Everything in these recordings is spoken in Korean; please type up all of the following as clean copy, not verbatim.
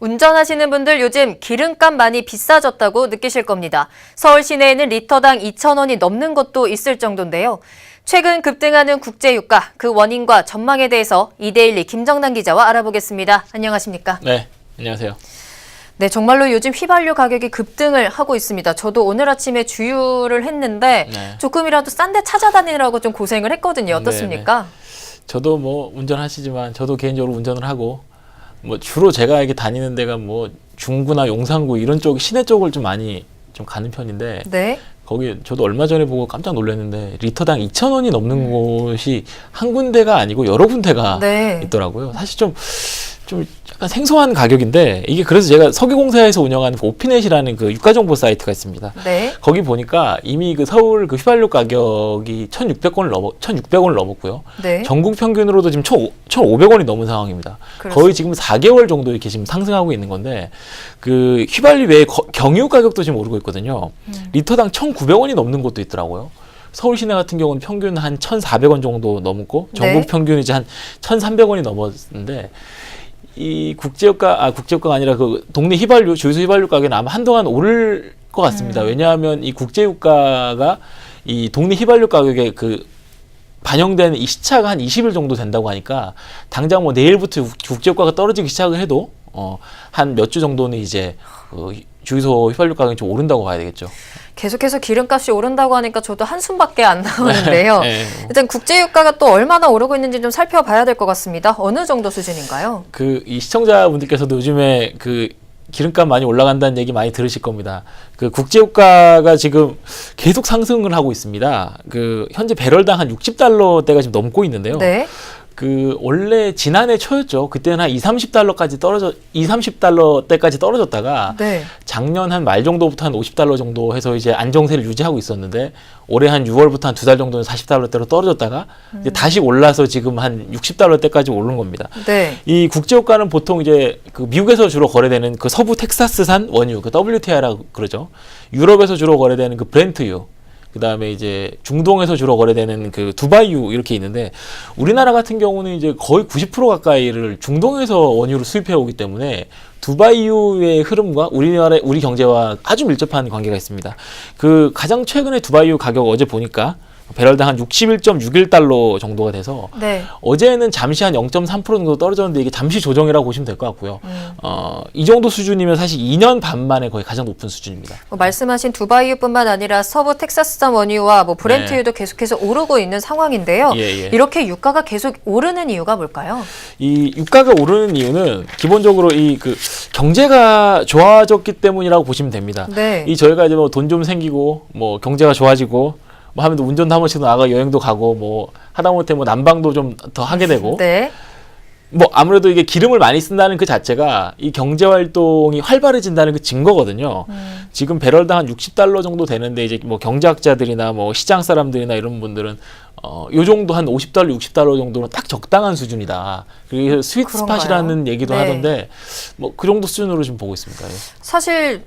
운전하시는 분들 요즘 기름값 많이 비싸졌다고 느끼실 겁니다. 서울 시내에는 리터당 2,000원이 넘는 곳도 있을 정도인데요. 최근 급등하는 국제유가, 그 원인과 전망에 대해서 이데일리 김정남 기자와 알아보겠습니다. 안녕하십니까? 네, 안녕하세요. 네, 정말로 요즘 휘발유 가격이 급등을 하고 있습니다. 저도 오늘 아침에 주유를 했는데 조금이라도 싼 데 찾아다니느라고 좀 고생을 했거든요. 어떻습니까? 저도 뭐 운전하시지만 저도 개인적으로 운전을 하고 뭐 주로 제가 이렇게 다니는 데가 뭐 중구나 용산구 이런 쪽 시내 쪽을 좀 많이 좀 가는 편인데 네. 거기 저도 얼마 전에 보고 깜짝 놀랐는데 리터당 2,000원이 넘는 곳이 한 군데가 아니고 여러 군데가 있더라고요. 사실 좀 약간 생소한 가격인데 이게 그래서 제가 석유공사에서 운영하는 오피넷이라는 그 유가정보 사이트가 있습니다. 네. 거기 보니까 이미 그 서울 그 휘발유 가격이 1,600원을 넘었고요. 네. 전국 평균으로도 지금 1,500원이 넘은 상황입니다. 그렇습니다. 거의 지금 4개월 정도 이렇게 지금 상승하고 있는 건데 그 휘발유 외에 경유 가격도 지금 오르고 있거든요. 리터당 1,900원이 넘는 곳도 있더라고요. 서울 시내 같은 경우는 평균 한 1,400원 정도 넘고 전국 평균이 이제 한 1,300원이 넘었는데 이 국제유가가 아니라 그 동네 휘발유, 주유소 휘발유 가격은 아마 한동안 오를 것 같습니다. 왜냐하면 이 국제유가가 이 동네 휘발유 가격에 그 반영되는 이 시차가 한 20일 정도 된다고 하니까 당장 뭐 내일부터 국제유가가 떨어지기 시작을 해도 한 몇 주 정도는 이제 주유소 휘발유 가격이 좀 오른다고 봐야 되겠죠. 계속해서 기름값이 오른다고 하니까 저도 한숨밖에 안 나오는데요. 네. 일단 국제유가가 또 얼마나 오르고 있는지 좀 살펴봐야 될 것 같습니다. 어느 정도 수준인가요? 이 시청자분들께서도 요즘에 그 기름값 많이 올라간다는 얘기 많이 들으실 겁니다. 그 국제유가가 지금 계속 상승을 하고 있습니다. 그 현재 배럴당 한 60달러대가 지금 넘고 있는데요. 네. 그 원래 지난해 초였죠. 그때는 한 30달러대까지 떨어졌다가 작년 한 말 정도부터 한 50달러 정도 해서 이제 안정세를 유지하고 있었는데 올해 한 6월부터 한 2달 정도는 40달러대로 떨어졌다가 이제 다시 올라서 지금 한 60달러대까지 오른 겁니다. 이 국제유가는 보통 이제 그 미국에서 주로 거래되는 그 서부 텍사스산 원유, 그 WTI라고 그러죠. 유럽에서 주로 거래되는 그 브렌트유, 그 다음에 이제 중동에서 주로 거래되는 그 두바이유 이렇게 있는데 우리나라 같은 경우는 이제 거의 90% 가까이를 중동에서 원유를 수입해 오기 때문에 두바이유의 흐름과 우리 경제와 아주 밀접한 관계가 있습니다. 그 가장 최근에 두바이유 가격 어제 보니까 배럴당 한 61.61달러 정도가 돼서 어제는 잠시 한 0.3% 정도 떨어졌는데 이게 잠시 조정이라고 보시면 될 것 같고요. 이 정도 수준이면 사실 2년 반 만에 거의 가장 높은 수준입니다. 말씀하신 두바이유뿐만 아니라 서부 텍사스산 원유와 뭐 브렌트유도 계속해서 오르고 있는 상황인데요. 이렇게 유가가 계속 오르는 이유가 뭘까요? 이 유가가 오르는 이유는 기본적으로 이 그 경제가 좋아졌기 때문이라고 보시면 됩니다. 이 저희가 이제 뭐 돈 좀 생기고 뭐 경제가 좋아지고 뭐 하면 운전도 한 번씩 나가 여행도 가고 뭐 하다못해 뭐 난방도 좀 더 하게 되고 뭐 아무래도 이게 기름을 많이 쓴다는 그 자체가 이 경제 활동이 활발해진다는 그 증거거든요. 지금 배럴당 한 60달러 정도 되는데 이제 뭐 경제학자들이나 뭐 시장 사람들이나 이런 분들은 요 정도 한 50달러, 60달러 정도는 딱 적당한 수준이다. 그래서 스윗 스팟이라는 얘기도 하던데 뭐 그 정도 수준으로 좀 보고 있습니다. 사실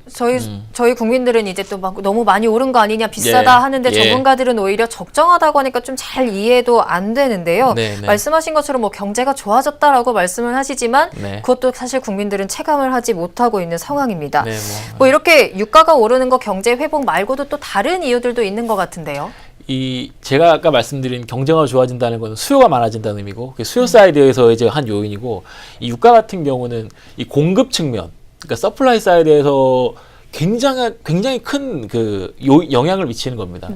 저희 국민들은 이제 또 막 너무 많이 오른 거 아니냐, 비싸다 하는데 전문가들은 오히려 적정하다고 하니까 좀 잘 이해도 안 되는데요. 말씀하신 것처럼 뭐 경제가 좋아졌다라고 말씀을 하시지만 그것도 사실 국민들은 체감을 하지 못하고 있는 상황입니다. 뭐 이렇게 유가가 오르는 거 경제 회복 말고도 또 다른 이유들도 있는 것 같은데요. 제가 아까 말씀드린 경제가 좋아진다는 것은 수요가 많아진다는 의미고 수요 사이드에서 이제 한 요인이고 이 유가 같은 경우는 이 공급 측면, 그러니까 서플라이 사이드에서 굉장히 큰 그 영향을 미치는 겁니다.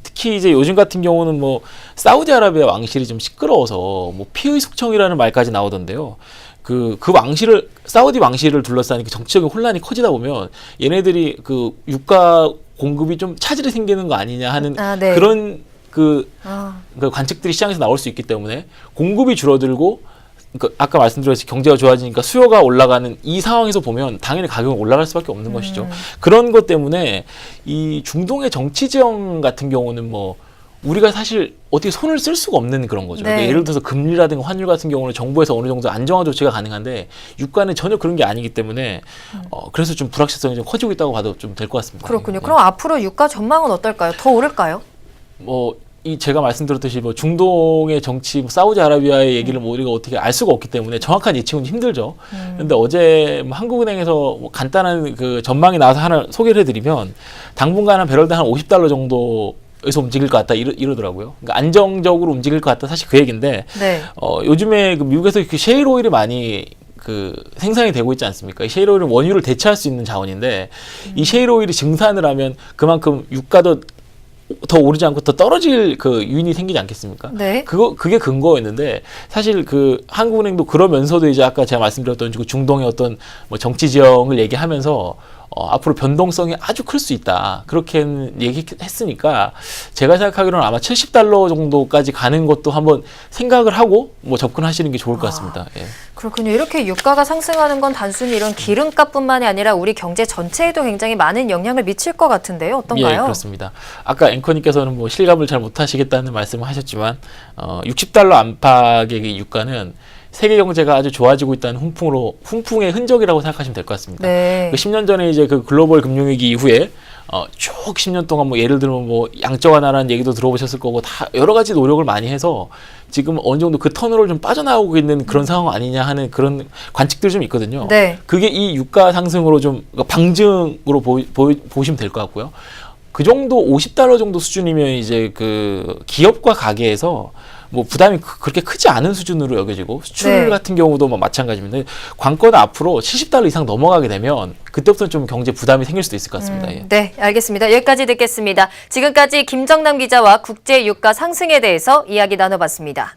특히 이제 요즘 같은 경우는 뭐 사우디아라비아 왕실이 좀 시끄러워서 뭐 피의 숙청이라는 말까지 나오던데요. 그 사우디 왕실을 둘러싼 그 정치적인 혼란이 커지다 보면 얘네들이 그 유가 공급이 좀 차질이 생기는 거 아니냐 하는 그런 그 관측들이 시장에서 나올 수 있기 때문에 공급이 줄어들고 아까 말씀드렸듯이 경제가 좋아지니까 수요가 올라가는 이 상황에서 보면 당연히 가격은 올라갈 수밖에 없는 것이죠. 그런 것 때문에 이 중동의 정치 지형 같은 경우는 뭐 우리가 사실 어떻게 손을 쓸 수가 없는 그런 거죠. 그러니까 예를 들어서 금리라든가 환율 같은 경우는 정부에서 어느 정도 안정화 조치가 가능한데 유가는 전혀 그런 게 아니기 때문에 그래서 좀 불확실성이 좀 커지고 있다고 봐도 좀 될 것 같습니다. 그렇군요. 그럼 앞으로 유가 전망은 어떨까요? 더 오를까요? 뭐 제가 말씀드렸듯이 뭐 중동의 정치, 뭐 사우디아라비아의 얘기를 뭐 우리가 어떻게 알 수가 없기 때문에 정확한 예측은 힘들죠. 그런데 어제 뭐 한국은행에서 뭐 간단한 그 전망이 나와서 하나 소개를 해드리면 당분간 한 배럴당 한 $50 정도 에서 움직일 것 같다 이러더라고요. 그러니까 안정적으로 움직일 것 같다. 사실 그 얘기인데 네. 요즘에 그 미국에서 그 셰일 오일이 많이 그 생산이 되고 있지 않습니까? 이 셰일 오일은 원유를 대체할 수 있는 자원인데 이 셰일 오일이 증산을 하면 그만큼 유가도 더 오르지 않고 더 떨어질 그 요인이 생기지 않겠습니까? 네. 그게 근거였는데 사실 그 한국은행도 그러면서도 이제 아까 제가 말씀드렸던 그 중동의 어떤 뭐 정치 지형을 얘기하면서 앞으로 변동성이 아주 클 수 있다. 그렇게 얘기했으니까 제가 생각하기로는 아마 $70 정도까지 가는 것도 한번 생각을 하고 뭐 접근하시는 게 좋을 것 같습니다. 예. 그렇군요. 이렇게 유가가 상승하는 건 단순히 이런 기름값뿐만이 아니라 우리 경제 전체에도 굉장히 많은 영향을 미칠 것 같은데요. 어떤가요? 예, 그렇습니다. 아까 앵커님께서는 뭐 실감을 잘 못하시겠다는 말씀을 하셨지만 $60 안팎의 이 유가는 세계 경제가 아주 좋아지고 있다는 훈풍의 흔적이라고 생각하시면 될 것 같습니다. 네. 10년 전에 이제 그 글로벌 금융위기 이후에 쭉 10년 동안 뭐 예를 들면 뭐 양적 완화라는 얘기도 들어보셨을 거고 다 여러 가지 노력을 많이 해서 지금 어느 정도 그 터널을 좀 빠져나오고 있는 그런 상황 아니냐 하는 그런 관측들이 좀 있거든요. 네. 그게 이 유가 상승으로 좀 방증으로 보시면 될 것 같고요. 그 정도 $50 정도 수준이면 이제 그 기업과 가게에서 뭐 부담이 그렇게 크지 않은 수준으로 여겨지고 수출 네. 같은 경우도 뭐 마찬가지입니다. 관건은 앞으로 $70 이상 넘어가게 되면 그때부터 좀 경제 부담이 생길 수도 있을 것 같습니다. 예. 네, 알겠습니다. 여기까지 듣겠습니다. 지금까지 김정남 기자와 국제 유가 상승에 대해서 이야기 나눠봤습니다.